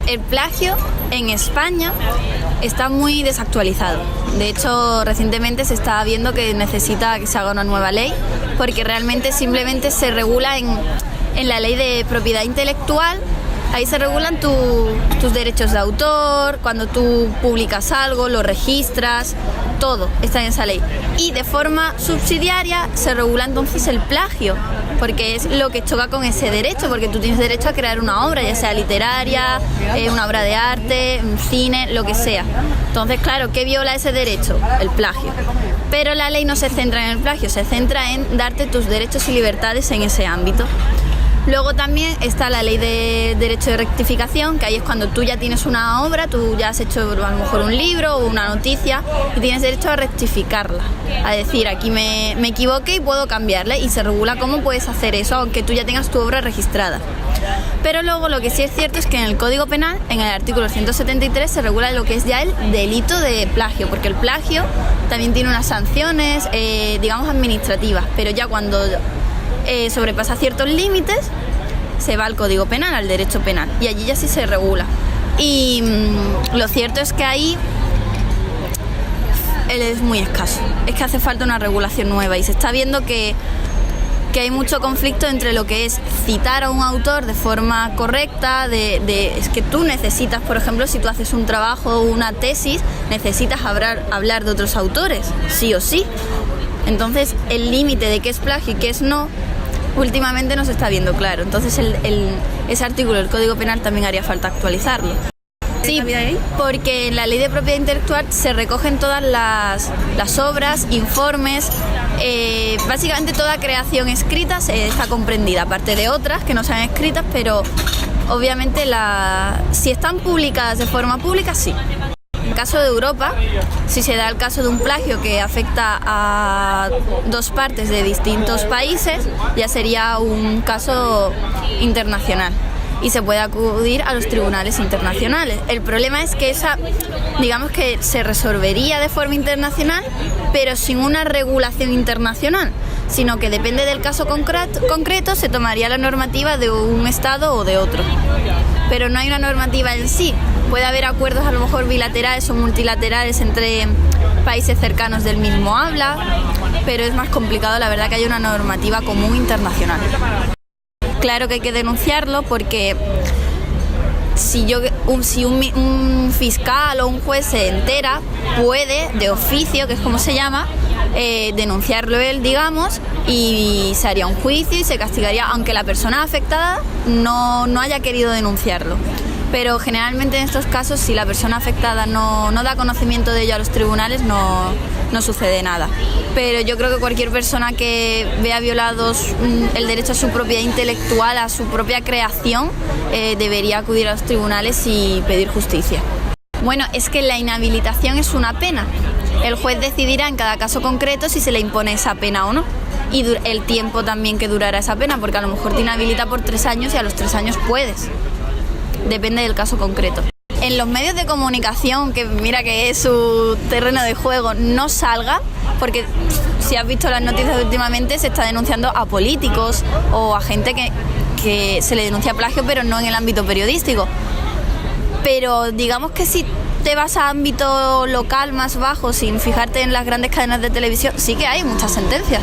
el plagio en España está muy desactualizado. De hecho, recientemente se está viendo que necesita que se haga una nueva ley, porque realmente simplemente se regula en la ley de propiedad intelectual. Ahí se regulan tus derechos de autor, cuando tú publicas algo, lo registras, todo está en esa ley. Y de forma subsidiaria se regula entonces el plagio, porque es lo que choca con ese derecho, porque tú tienes derecho a crear una obra, ya sea literaria, una obra de arte, un cine, lo que sea. Entonces, claro, ¿qué viola ese derecho? El plagio. Pero la ley no se centra en el plagio, se centra en darte tus derechos y libertades en ese ámbito. Luego también está la ley de derecho de rectificación, que ahí es cuando tú ya tienes una obra, tú ya has hecho a lo mejor un libro o una noticia y tienes derecho a rectificarla, a decir aquí me equivoqué y puedo cambiarla, y se regula cómo puedes hacer eso aunque tú ya tengas tu obra registrada. Pero luego lo que sí es cierto es que en el Código Penal, en el artículo 173, se regula lo que es ya el delito de plagio, porque el plagio también tiene unas sanciones, digamos, administrativas, pero ya cuando sobrepasa ciertos límites, se va al Código Penal, al derecho penal, y allí ya sí se regula. Y lo cierto es que ahí él es muy escaso, es que hace falta una regulación nueva, y se está viendo que hay mucho conflicto entre lo que es citar a un autor de forma correcta, es que tú necesitas, por ejemplo, si tú haces un trabajo o una tesis, necesitas hablar de otros autores, sí o sí. Entonces, el límite de qué es plagio y qué es no, últimamente no se está viendo claro. Entonces, ese artículo del Código Penal también haría falta actualizarlo. Sí, porque en la ley de propiedad intelectual se recogen todas las obras, informes, básicamente toda creación escrita está comprendida, aparte de otras que no sean escritas, pero obviamente si están publicadas de forma pública, sí. En el caso de Europa, si se da el caso de un plagio que afecta a dos partes de distintos países, ya sería un caso internacional y se puede acudir a los tribunales internacionales. El problema es que digamos que se resolvería de forma internacional, pero sin una regulación internacional, sino que depende del caso concreto, se tomaría la normativa de un estado o de otro. Pero no hay una normativa en sí. Puede haber acuerdos a lo mejor bilaterales o multilaterales entre países cercanos del mismo habla, pero es más complicado, la verdad, que haya una normativa común internacional. Claro que hay que denunciarlo, porque si un fiscal o un juez se entera, puede, de oficio, que es como se llama, denunciarlo él, digamos, y se haría un juicio y se castigaría, aunque la persona afectada no haya querido denunciarlo. Pero generalmente en estos casos, si la persona afectada no da conocimiento de ello a los tribunales, no sucede nada. Pero yo creo que cualquier persona que vea violados el derecho a su propiedad intelectual, a su propia creación, debería acudir a los tribunales y pedir justicia. Bueno, es que la inhabilitación es una pena. El juez decidirá en cada caso concreto si se le impone esa pena o no. Y el tiempo también que durará esa pena, porque a lo mejor te inhabilita por 3 años y a los 3 años puedes. Depende del caso concreto. En los medios de comunicación, que mira que es su terreno de juego, no salga, porque si has visto las noticias últimamente, se está denunciando a políticos o a gente que se le denuncia plagio, pero no en el ámbito periodístico. Pero digamos que si te vas a ámbito local más bajo, sin fijarte en las grandes cadenas de televisión, sí que hay muchas sentencias.